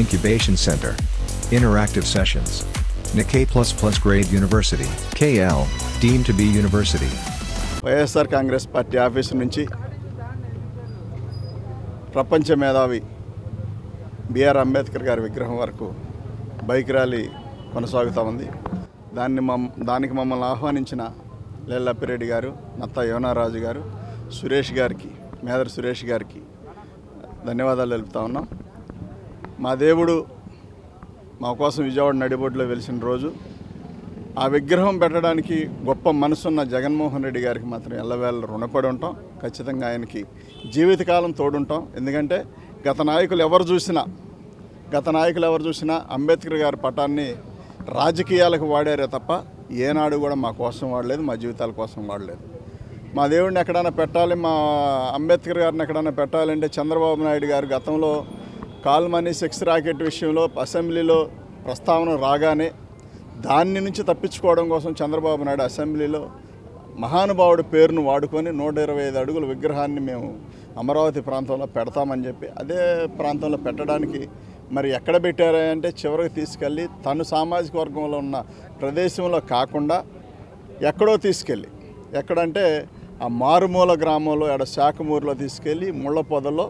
Incubation Center. Interactive sessions. Nikkei++ grade university. KL, deemed to be university. YSR Congress party office నుంచి ప్రపంచ మేధావి BR Ambedkar గారి విగ్రహం వరకు బైక్ ర్యాలీ కొనసాగుతూ ఉంది. దానికి మమ్మల్ని ఆహ్వానించిన లేల్లప్పిరెడ్డి గారు, నత్తా యోనారాజు గారు, సురేష్ గారికి, మేదర్ సురేష్ గారికి ధన్యవాదాలు తెలుపుతా ఉన్నాం. మా దేవుడు మా కోసం విజయవాడ నడిబొడ్డులో వెలిసిన రోజు ఆ విగ్రహం పెట్టడానికి గొప్ప మనసున్న జగన్మోహన్ రెడ్డి గారికి మాత్రం ఎల్లవేళ రుణపడి ఉంటాం. ఖచ్చితంగా ఆయనకి జీవితకాలం తోడుంటాం. ఎందుకంటే గత నాయకులు ఎవరు చూసినా అంబేద్కర్ గారి పటాన్ని రాజకీయాలకు వాడారే తప్ప ఏనాడు కూడా మా కోసం వాడలేదు, మా జీవితాల కోసం వాడలేదు. మా దేవుడిని ఎక్కడైనా పెట్టాలి, మా అంబేద్కర్ గారిని ఎక్కడైనా పెట్టాలంటే చంద్రబాబు నాయుడు గారు గతంలో కాల్మనీ సెక్స్ రాకెట్ విషయంలో అసెంబ్లీలో ప్రస్తావన రాగానే దాని నుంచి తప్పించుకోవడం కోసం చంద్రబాబు నాయుడు అసెంబ్లీలో మహానుభావుడి పేరును వాడుకొని 125 అడుగుల విగ్రహాన్ని మేము అమరావతి ప్రాంతంలో పెడతామని చెప్పి అదే ప్రాంతంలో పెట్టడానికి మరి ఎక్కడ పెట్టారా అంటే చివరికి తీసుకెళ్ళి తను సామాజిక వర్గంలో ఉన్న ప్రదేశంలో కాకుండా ఎక్కడో తీసుకెళ్ళి, ఎక్కడంటే ఆ మారుమూల గ్రామంలో శాఖమూరులో తీసుకెళ్ళి ముళ్ళ పొదల్లో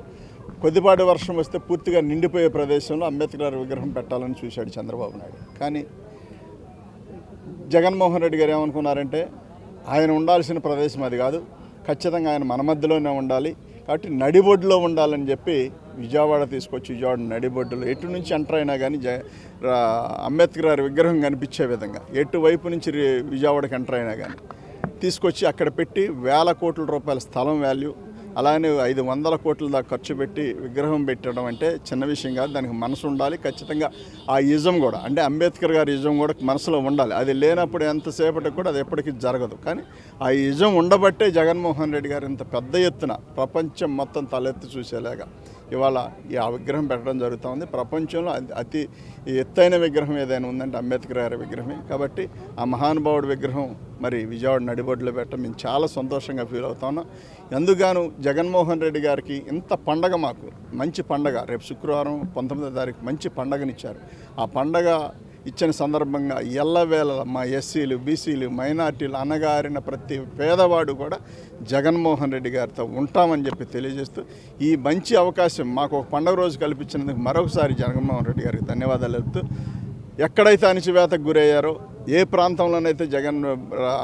కొద్దిపాటి వర్షం వస్తే పూర్తిగా నిండిపోయే ప్రదేశంలో అంబేద్కర్ గారి విగ్రహం పెట్టాలని చూశాడు చంద్రబాబు నాయుడు. కానీ జగన్మోహన్ రెడ్డి గారు ఏమనుకున్నారంటే ఆయన ఉండాల్సిన ప్రదేశం అది కాదు, ఖచ్చితంగా ఆయన మన మధ్యలోనే ఉండాలి, కాబట్టి నడిబొడ్డులో ఉండాలని చెప్పి విజయవాడ తీసుకొచ్చి విజయవాడ నడిబొడ్డులో ఎటు నుంచి ఎంటర్ అయినా కానీ అంబేద్కర్ గారి విగ్రహం కనిపించే విధంగా ఎటువైపు నుంచి విజయవాడకి ఎంటర్ అయినా కానీ తీసుకొచ్చి అక్కడ పెట్టి వేల కోట్ల రూపాయల స్థలం వాల్యూ, అలానే 500 కోట్ల దాకా ఖర్చు పెట్టి విగ్రహం పెట్టడం అంటే చిన్న విషయం కాదు. దానికి మనసు ఉండాలి. ఖచ్చితంగా ఆ ఇజం కూడా, అంటే అంబేద్కర్ గారి ఇజం కూడా మనసులో ఉండాలి. అది లేనప్పుడు ఎంతసేపటికి కూడా అది ఎప్పటికీ జరగదు. కానీ ఆ ఇజం ఉండబట్టే జగన్మోహన్ రెడ్డి గారు ఇంత పెద్ద ఎత్తున ప్రపంచం మొత్తం తలెత్తి చూసేలాగా ఇవాళ ఆ విగ్రహం పెట్టడం జరుగుతూ ఉంది. ప్రపంచంలో అతి ఎత్తైన విగ్రహం ఏదైనా ఉందంటే అంబేద్కర్ గారి విగ్రహమే. కాబట్టి ఆ మహానుభావుడి విగ్రహం మరి విజయవాడ నడిబొడ్డులో పెట్టడం మేము చాలా సంతోషంగా ఫీల్ అవుతా ఉన్నాం. ఎందుకుగాను జగన్మోహన్ రెడ్డి గారికి ఇంత పండగ, మాకు మంచి పండగ, రేపు శుక్రవారం 19వ తారీఖు మంచి పండగనిచ్చారు. ఆ పండగ ఇచ్చిన సందర్భంగా ఎల్లవేళ మా ఎస్సీలు, బీసీలు, మైనార్టీలు, అణగారిన ప్రతి పేదవాడు కూడా జగన్మోహన్ రెడ్డి గారితో ఉంటామని చెప్పి తెలియజేస్తూ ఈ మంచి అవకాశం మాకు ఒక పండుగ రోజు కల్పించినందుకు మరొకసారి జగన్మోహన్ రెడ్డి గారికి ధన్యవాదాలు చెప్తూ, ఎక్కడైతే అణచివేతకు గురయ్యారో, ఏ ప్రాంతంలోనైతే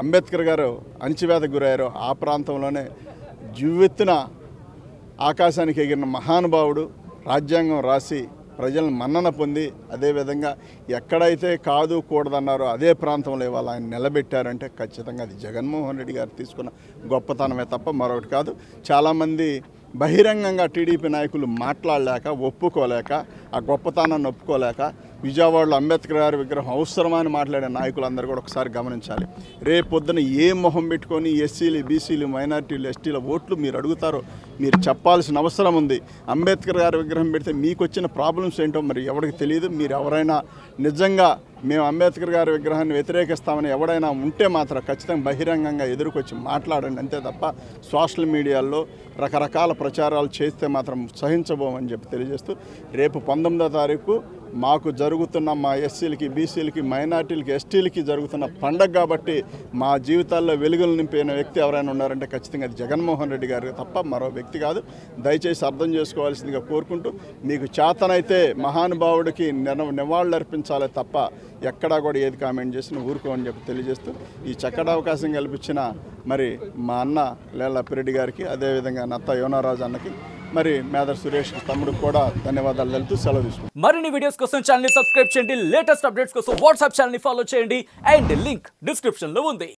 అంబేద్కర్ గారు అణచివేతకు గురయ్యారో ఆ ప్రాంతంలోనే జీవెత్తున ఆకాశానికి ఎగిరిన మహానుభావుడు, రాజ్యాంగం రాసి ప్రజలను మన్నన పొంది, అదేవిధంగా ఎక్కడైతే కాదు కూడదన్నారో అదే ప్రాంతంలో ఇవాళ ఆయన నిలబెట్టారంటే ఖచ్చితంగా అది జగన్మోహన్ రెడ్డి గారు తీసుకున్న గొప్పతనమే తప్ప మరొకటి కాదు. చాలామంది బహిరంగంగా టీడీపీ నాయకులు మాట్లాడలేక, ఒప్పుకోలేక, ఆ గొప్పతనాన్ని ఒప్పుకోలేక విజయవాడలో అంబేద్కర్ గారి విగ్రహం అవసరమని మాట్లాడే నాయకులందరూ కూడా ఒకసారి గమనించాలి. రేపు పొద్దున ఏ మొహం పెట్టుకొని ఎస్సీలు, బీసీలు, మైనార్టీలు, ఎస్టీల ఓట్లు మీరు అడుగుతారో మీరు చెప్పాల్సిన అవసరం ఉంది. అంబేద్కర్ గారి విగ్రహం పెడితే మీకు వచ్చిన ప్రాబ్లమ్స్ ఏంటో మరి ఎవరికి తెలియదు. మీరు ఎవరైనా నిజంగా మేము అంబేద్కర్ గారి విగ్రహాన్ని వ్యతిరేకిస్తామని ఎవడైనా ఉంటే మాత్రం ఖచ్చితంగా బహిరంగంగా ఎదురుకొచ్చి మాట్లాడండి, అంతే తప్ప సోషల్ మీడియాలో రకరకాల ప్రచారాలు చేస్తే మాత్రం సహించబోమని చెప్పి తెలియజేస్తూ, రేపు 19వ తారీఖు మాకు జరుగుతున్న మా ఎస్సీలకి, బీసీలకి, మైనార్టీలకి, ఎస్టీలకి జరుగుతున్న పండగ కాబట్టి మా జీవితాల్లో వెలుగులు నింపిన వ్యక్తి ఎవరైనా ఉన్నారంటే ఖచ్చితంగా అది జగన్మోహన్ రెడ్డి గారు తప్ప మరో వ్యక్తి కాదు. దయచేసి అర్థం చేసుకోవాల్సిందిగా కోరుకుంటూ, మీకు చేతనైతే మహానుభావుడికి నివాళులు అర్పించాలి తప్ప ఎక్కడా కూడా ఏది కామెంట్ చేసినా ఊరుకోమని చెప్పి తెలియజేస్తూ, ఈ చక్కటి అవకాశం కల్పించిన మరి మా అన్న లేల్లప్పిరెడ్డి గారికి, అదేవిధంగా నత్తా యోనారాజు అన్నకి, మరి మేదర్ సురేష్ తమ్ముడు కూడా ధన్యవాదాలు తెలుపుతూ సెలవు తీసుకుంటాం. మరిన్ని వీడియోస్ కోసం ఛానల్ ని సబ్స్క్రైబ్ చేయండి, లేటెస్ట్ అప్డేట్స్ కోసం వాట్సాప్ ఛానల్ ని ఫాలో చేయండి, అండ్ లింక్ డిస్క్రిప్షన్ లో ఉంది.